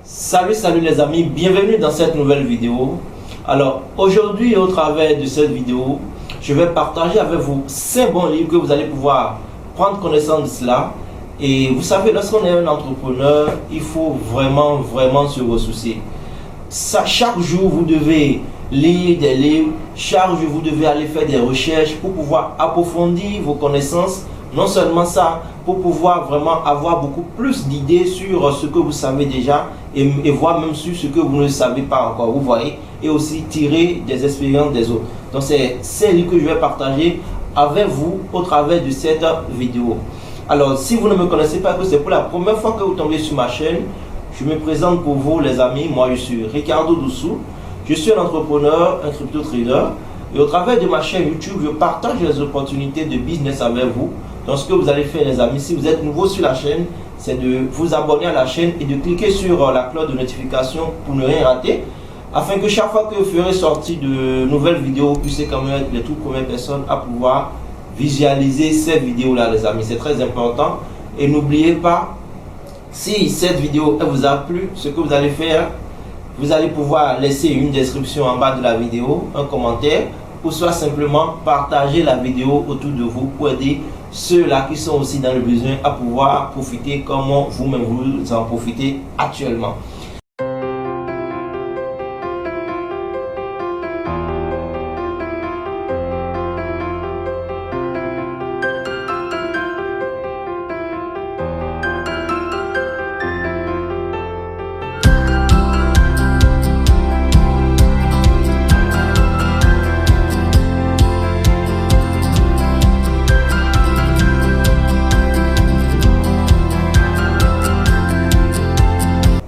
Salut les amis, bienvenue dans cette nouvelle vidéo. Alors aujourd'hui, au travers de cette vidéo, je vais partager avec vous 5 bons livres que vous allez pouvoir prendre connaissance de cela. Et vous savez, lorsqu'on est un entrepreneur, il faut vraiment se ressoucier. Chaque jour, vous devez lire des livres, chaque jour, vous devez aller faire des recherches pour pouvoir approfondir vos connaissances. Non seulement ça, pour pouvoir vraiment avoir beaucoup plus d'idées sur ce que vous savez déjà et voir même sur ce que vous ne savez pas encore, vous voyez, et aussi tirer des expériences des autres. Donc c'est ces livres que je vais partager avec vous au travers de cette vidéo. Alors si vous ne me connaissez pas, que c'est pour la première fois que vous tombez sur ma chaîne, je me présente pour vous les amis. Moi je suis Ricardo Doussou, je suis un entrepreneur, un crypto trader, et au travers de ma chaîne YouTube, je partage les opportunités de business avec vous. Donc ce que vous allez faire les amis, si vous êtes nouveau sur la chaîne, c'est de vous abonner à la chaîne et de cliquer sur la cloche de notification pour ne rien rater, afin que chaque fois que vous ferez sortir de nouvelles vidéos, vous puissiez quand même être les toutes premières personnes à pouvoir visualiser ces vidéos là les amis. C'est très important. Et n'oubliez pas, si cette vidéo vous a plu, ce que vous allez faire, vous allez pouvoir laisser une description en bas de la vidéo, un commentaire, ou soit simplement partager la vidéo autour de vous pour aider ceux-là qui sont aussi dans le besoin à pouvoir profiter comme vous-même vous en profitez actuellement.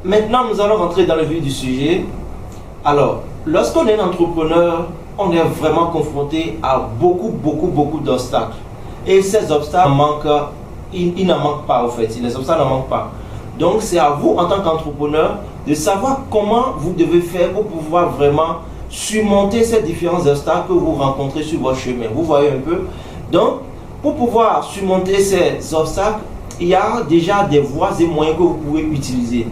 Maintenant, nous allons rentrer dans le vif du sujet. Alors, lorsqu'on est un entrepreneur, on est vraiment confronté à beaucoup d'obstacles. Et ces obstacles ils n'en manquent pas en fait. Les obstacles n'en manquent pas. Donc, c'est à vous en tant qu'entrepreneur de savoir comment vous devez faire pour pouvoir vraiment surmonter ces différents obstacles que vous rencontrez sur votre chemin. Vous voyez un peu. Donc, pour pouvoir surmonter ces obstacles, il y a déjà des voies et moyens que vous pouvez utiliser.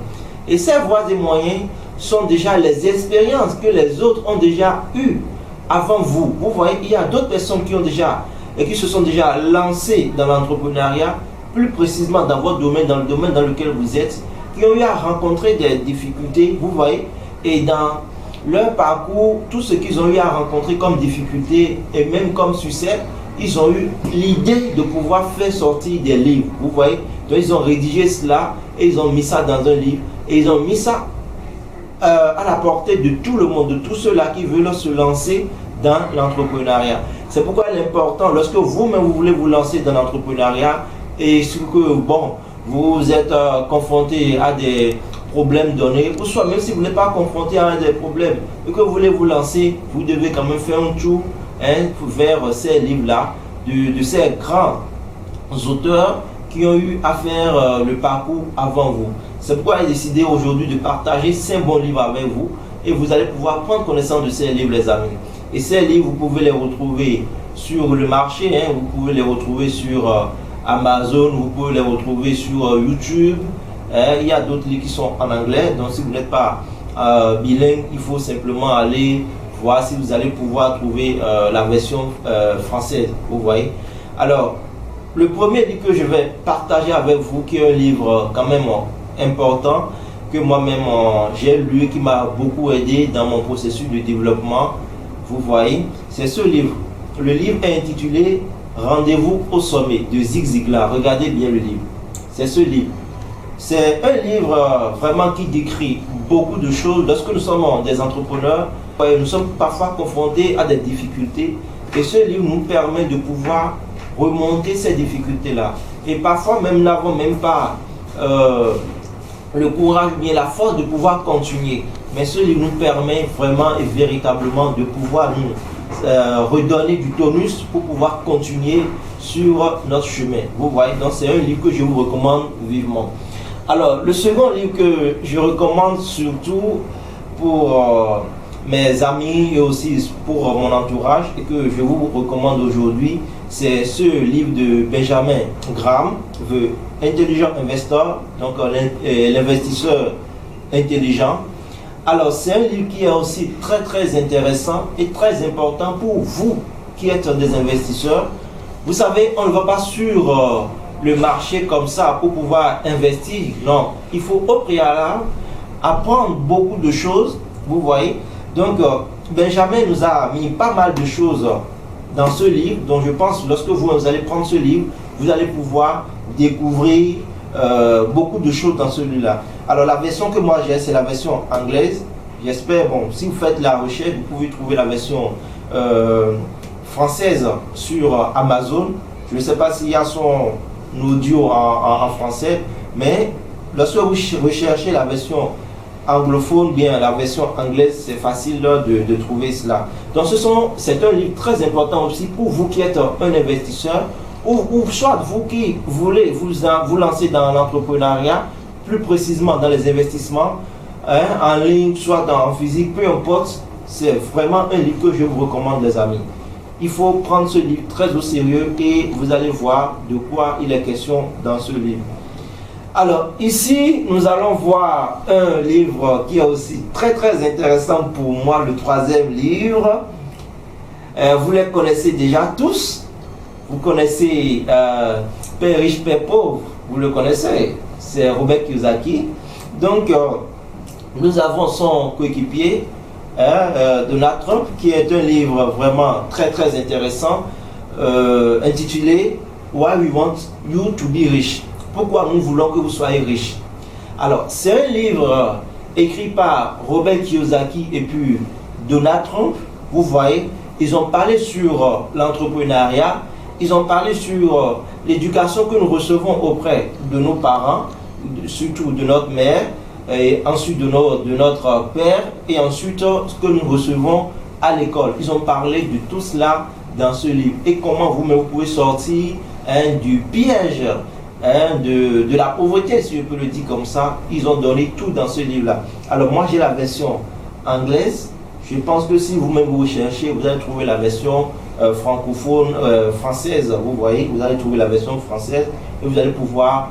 Et ces voies et moyens sont déjà les expériences que les autres ont déjà eues avant vous. Vous voyez, il y a d'autres personnes qui ont déjà et qui se sont déjà lancées dans l'entrepreneuriat, plus précisément dans votre domaine, dans le domaine dans lequel vous êtes, qui ont eu à rencontrer des difficultés, vous voyez, et dans leur parcours, tout ce qu'ils ont eu à rencontrer comme difficultés et même comme succès, ils ont eu l'idée de pouvoir faire sortir des livres, vous voyez. Donc ils ont rédigé cela et ils ont mis ça dans un livre. Et ils ont mis ça à la portée de tout le monde, de tous ceux-là qui veulent se lancer dans l'entrepreneuriat. C'est pourquoi il est important, lorsque vous-même vous voulez vous lancer dans l'entrepreneuriat et que bon, vous êtes confronté à des problèmes donnés, ou soit même si vous n'êtes pas confronté à des problèmes et que vous voulez vous lancer, vous devez quand même faire un tour vers ces livres-là, de ces grands auteurs qui ont eu à faire le parcours avant vous. C'est pourquoi j'ai décidé aujourd'hui de partager 5 bons livres avec vous et vous allez pouvoir prendre connaissance de ces livres les amis. Et ces livres, vous pouvez les retrouver sur le marché, vous pouvez les retrouver sur Amazon, vous pouvez les retrouver sur YouTube. Il y a d'autres livres qui sont en anglais, donc si vous n'êtes pas bilingue, il faut simplement aller voir si vous allez pouvoir trouver la version française, vous voyez. Alors, le premier livre que je vais partager avec vous, qui est un livre quand même important, que moi-même j'ai lu, qui m'a beaucoup aidé dans mon processus de développement, vous voyez, c'est ce livre. Le livre est intitulé Rendez-vous au sommet de Zig Ziglar. Regardez bien le livre. C'est ce livre. C'est un livre vraiment qui décrit beaucoup de choses. Lorsque nous sommes des entrepreneurs, nous sommes parfois confrontés à des difficultés et ce livre nous permet de pouvoir remonter ces difficultés-là. Et parfois même, nous n'avons même pas le courage, bien la force de pouvoir continuer. Mais ce livre nous permet vraiment et véritablement de pouvoir nous redonner du tonus pour pouvoir continuer sur notre chemin. Vous voyez, donc c'est un livre que je vous recommande vivement. Alors, le second livre que je recommande surtout pour mes amis et aussi pour mon entourage et que je vous recommande aujourd'hui, c'est ce livre de Benjamin Graham, The Intelligent Investor, donc l'investisseur intelligent. Alors, c'est un livre qui est aussi très très intéressant et très important pour vous qui êtes des investisseurs. Vous savez, on ne va pas sur le marché comme ça pour pouvoir investir. Non, il faut au préalable apprendre beaucoup de choses, vous voyez. Donc, Benjamin nous a mis pas mal de choses dans ce livre. Donc, je pense que lorsque vous allez prendre ce livre, vous allez pouvoir découvrir beaucoup de choses dans celui-là. Alors, la version que moi j'ai, c'est la version anglaise. J'espère, bon, si vous faites la recherche, vous pouvez trouver la version française sur Amazon. Je ne sais pas s'il y a son audio en français, mais lorsque vous recherchez la version anglophone, bien la version anglaise, c'est facile de trouver cela. Donc c'est un livre très important aussi pour vous qui êtes un investisseur, ou soit vous qui voulez vous lancer dans l'entrepreneuriat, plus précisément dans les investissements, en ligne, soit en physique, peu importe. C'est vraiment un livre que je vous recommande, les amis. Il faut prendre ce livre très au sérieux et vous allez voir de quoi il est question dans ce livre. Alors ici, nous allons voir un livre qui est aussi très très intéressant pour moi, le troisième livre. Vous les connaissez déjà tous. Vous connaissez Père riche, Père pauvre, vous le connaissez. C'est Robert Kiyosaki. Donc, nous avons son coéquipier, Donald Trump, qui est un livre vraiment très très intéressant, intitulé Why We Want You to Be Rich. Pourquoi nous voulons que vous soyez riche. Alors, c'est un livre écrit par Robert Kiyosaki et puis Donald Trump. Vous voyez, ils ont parlé sur l'entrepreneuriat, ils ont parlé sur l'éducation que nous recevons auprès de nos parents, surtout de notre mère, et ensuite de notre père, et ensuite ce que nous recevons à l'école. Ils ont parlé de tout cela dans ce livre et comment vous pouvez sortir du piège de la pauvreté, si je peux le dire comme ça. Ils ont donné tout dans ce livre-là. Alors moi j'ai la version anglaise. Je pense que si vous-même vous recherchez, vous allez trouver la version francophone, française. Vous voyez, vous allez trouver la version française et vous allez pouvoir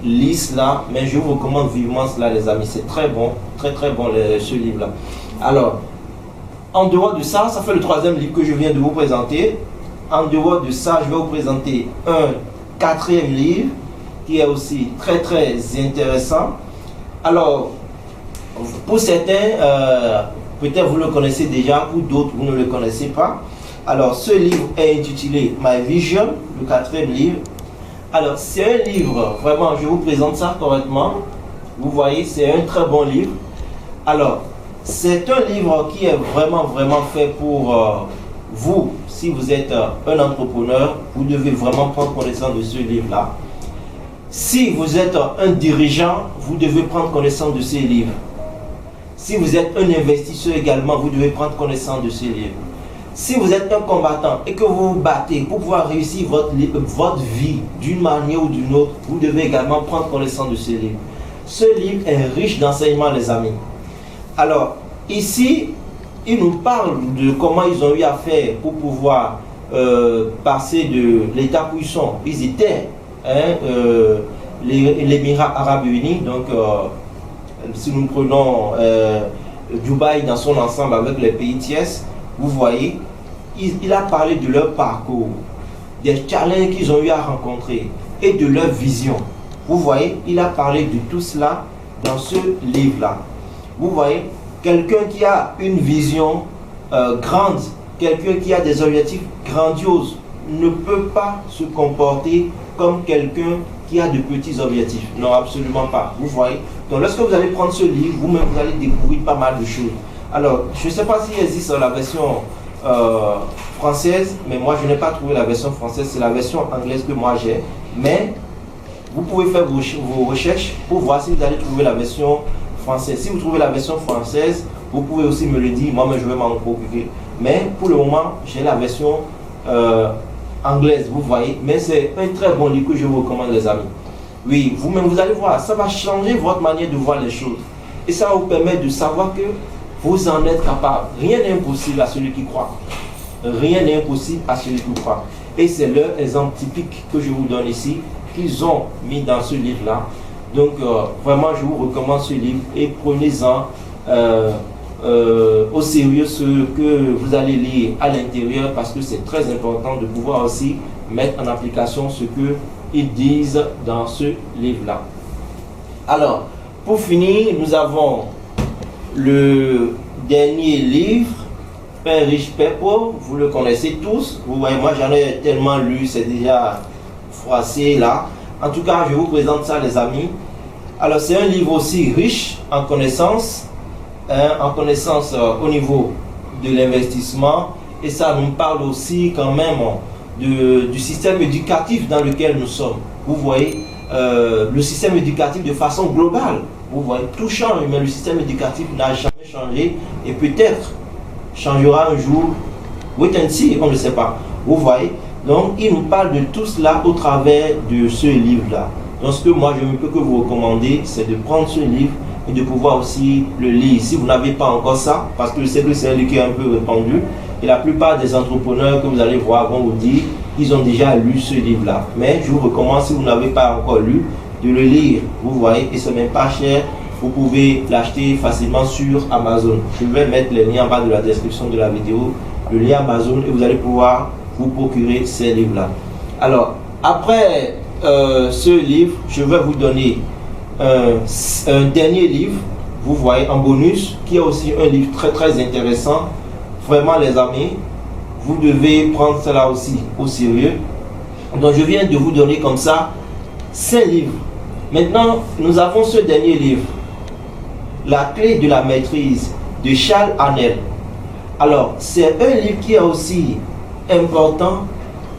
lire cela. Mais je vous recommande vivement cela, les amis. C'est très bon, très bon ce livre-là. Alors, en dehors de ça, ça fait le troisième livre que je viens de vous présenter. En dehors de ça, je vais vous présenter un quatrième livre qui est aussi très intéressant. Alors, pour certains, peut-être vous le connaissez déjà, pour d'autres vous ne le connaissez pas. Alors, ce livre est intitulé My Vision, le quatrième livre. Alors, c'est un livre, vraiment, je vous présente ça correctement. Vous voyez, c'est un très bon livre. Alors, c'est un livre qui est vraiment fait pour vous. Si vous êtes un entrepreneur, vous devez vraiment prendre connaissance de ce livre-là. Si vous êtes un dirigeant, vous devez prendre connaissance de ces livres. Si vous êtes un investisseur également, vous devez prendre connaissance de ces livres. Si vous êtes un combattant et que vous vous battez pour pouvoir réussir votre vie d'une manière ou d'une autre, vous devez également prendre connaissance de ce livre. Ce livre est riche d'enseignements, les amis. Alors, ici, il nous parle de comment ils ont eu à faire pour pouvoir passer de l'état où ils sont. Ils étaient l'Émirat arabe uni, donc si nous prenons Dubaï dans son ensemble avec les pays tiers, vous voyez, il a parlé de leur parcours, des challenges qu'ils ont eu à rencontrer et de leur vision. Vous voyez, il a parlé de tout cela dans ce livre-là. Vous voyez, quelqu'un qui a une vision grande, quelqu'un qui a des objectifs grandioses, ne peut pas se comporter comme quelqu'un qui a de petits objectifs. Non, absolument pas. Vous voyez. Donc, lorsque vous allez prendre ce livre, vous-même, vous allez découvrir pas mal de choses. Alors, je ne sais pas s'il existe la version française, mais moi, je n'ai pas trouvé la version française. C'est la version anglaise que moi j'ai. Mais, vous pouvez faire vos recherches pour voir si vous allez trouver la version française. Si vous trouvez la version française, vous pouvez aussi me le dire. Moi, je vais m'en procurer. Mais, pour le moment, j'ai la version anglaise, vous voyez. Mais c'est un très bon livre que je vous recommande, les amis. Oui, vous-même, vous allez voir, ça va changer votre manière de voir les choses. Et ça va vous permettre de savoir que vous en êtes capable. Rien n'est impossible à celui qui croit. Rien n'est impossible à celui qui croit. Et c'est leur exemple typique que je vous donne ici, qu'ils ont mis dans ce livre-là. Donc vraiment, je vous recommande ce livre et prenez-en au sérieux ce que vous allez lire à l'intérieur, parce que c'est très important de pouvoir aussi mettre en application ce que ils disent dans ce livre-là. Alors, pour finir, nous avons le dernier livre, Père riche, Père pauvre. Vous le connaissez tous. Vous voyez, moi j'en ai tellement lu, c'est déjà froissé là. En tout cas, je vous présente ça, les amis. Alors, c'est un livre aussi riche en connaissances, au niveau de l'investissement. Et ça nous parle aussi quand même du système éducatif dans lequel nous sommes. Vous voyez, le système éducatif de façon globale. Vous voyez, tout change, mais le système éducatif n'a jamais changé et peut-être changera un jour. Wait and see, on ne sait pas. Vous voyez, donc il nous parle de tout cela au travers de ce livre-là. Donc ce que moi je ne peux que vous recommander, c'est de prendre ce livre et de pouvoir aussi le lire. Si vous n'avez pas encore ça, parce que je sais que c'est un livre qui est un peu répandu, et la plupart des entrepreneurs que vous allez voir vont vous dire qu'ils ont déjà lu ce livre-là. Mais je vous recommande, si vous n'avez pas encore lu, de le lire. Vous voyez, et c'est même pas cher. Vous pouvez l'acheter facilement sur Amazon. Je vais mettre les liens en bas de la description de la vidéo, le lien Amazon, et vous allez pouvoir vous procurer ces livres-là. Alors, après ce livre, je vais vous donner un dernier livre, vous voyez, en bonus, qui est aussi un livre très très intéressant. Vraiment, les amis, vous devez prendre cela aussi au sérieux. Donc, je viens de vous donner comme ça 5 livres. Maintenant, nous avons ce dernier livre, La clé de la maîtrise, de Charles Haanel. Alors, c'est un livre qui est aussi important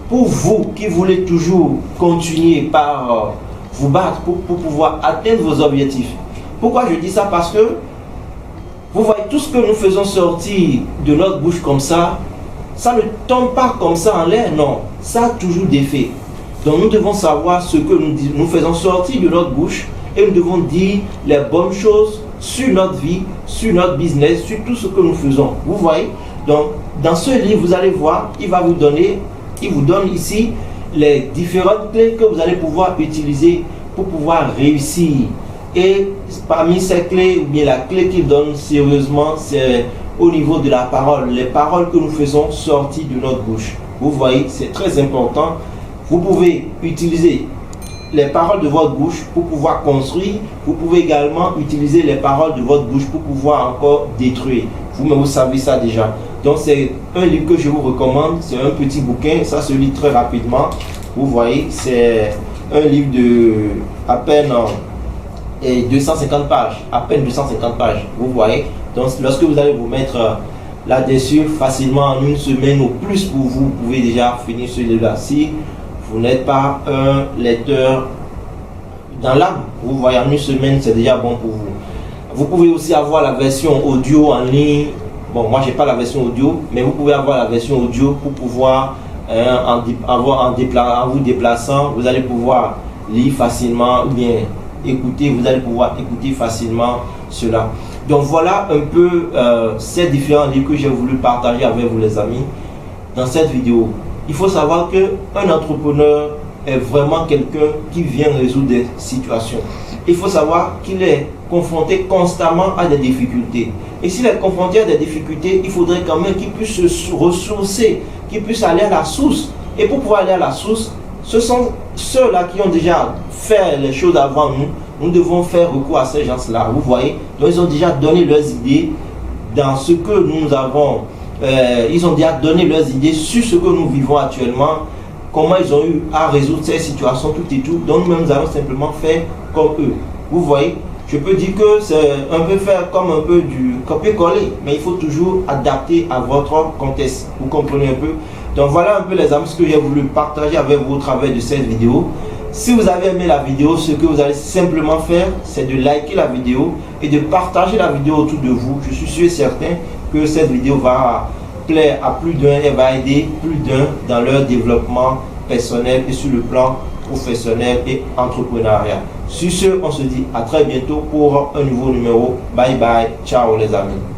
pour vous qui voulez toujours continuer par vous battre pour pouvoir atteindre vos objectifs. Pourquoi je dis ça? Parce que vous voyez, tout ce que nous faisons sortir de notre bouche comme ça ne tombe pas comme ça en l'air, non. Ça a toujours des faits. Donc nous devons savoir ce que nous faisons sortir de notre bouche, et nous devons dire les bonnes choses sur notre vie, sur notre business, sur tout ce que nous faisons. Vous voyez? Donc dans ce livre, vous allez voir, il vous donne ici les différentes clés que vous allez pouvoir utiliser pour pouvoir réussir. Et parmi ces clés, ou bien la clé qu'il donne sérieusement, c'est au niveau de la parole, les paroles que nous faisons sortir de notre bouche. Vous voyez, c'est très important. Vous pouvez utiliser les paroles de votre bouche pour pouvoir construire. Vous pouvez également utiliser les paroles de votre bouche pour pouvoir encore détruire. Vous savez ça déjà. Donc c'est un livre que je vous recommande. C'est un petit bouquin, ça se lit très rapidement. Vous voyez, c'est un livre de à peine 250 pages. À peine 250 pages. Vous voyez. Donc lorsque vous allez vous mettre là-dessus facilement en une semaine ou plus, pour vous pouvez déjà finir ce livre-là. Si vous n'êtes pas un lecteur dans l'âme, vous voyez, en une semaine c'est déjà bon pour vous. Vous pouvez aussi avoir la version audio en ligne. Bon, moi j'ai pas la version audio, mais vous pouvez avoir la version audio pour pouvoir en vous déplaçant, vous allez pouvoir lire facilement, ou bien écouter, vous allez pouvoir écouter facilement cela. Donc voilà un peu ces différents livres que j'ai voulu partager avec vous, les amis, dans cette vidéo. Il faut savoir qu'un entrepreneur est vraiment quelqu'un qui vient résoudre des situations. Il faut savoir qu'il est confronté constamment à des difficultés. Et s'il est confronté à des difficultés, il faudrait quand même qu'il puisse se ressourcer, qu'il puisse aller à la source. Et pour pouvoir aller à la source, ce sont ceux-là qui ont déjà fait les choses avant nous. Nous devons faire recours à ces gens-là. Vous voyez, donc ils ont déjà donné leurs idées dans ce que nous avons. Ils ont déjà donné leurs idées sur ce que nous vivons actuellement, comment ils ont eu à résoudre ces situations, tout et tout. Donc nous-mêmes, nous allons simplement faire comme eux. Vous voyez, je peux dire que c'est un peu faire comme un peu du copier-coller, mais il faut toujours adapter à votre contexte. Vous comprenez un peu? Donc voilà un peu, les amis, ce que j'ai voulu partager avec vous au travers de cette vidéo. Si vous avez aimé la vidéo, ce que vous allez simplement faire, c'est de liker la vidéo et de partager la vidéo autour de vous. Je suis sûr et certain que cette vidéo va plaire à plus d'un et va aider plus d'un dans leur développement personnel et sur le plan professionnel et entrepreneurial. Sur ce, on se dit à très bientôt pour un nouveau numéro. Bye bye, ciao les amis.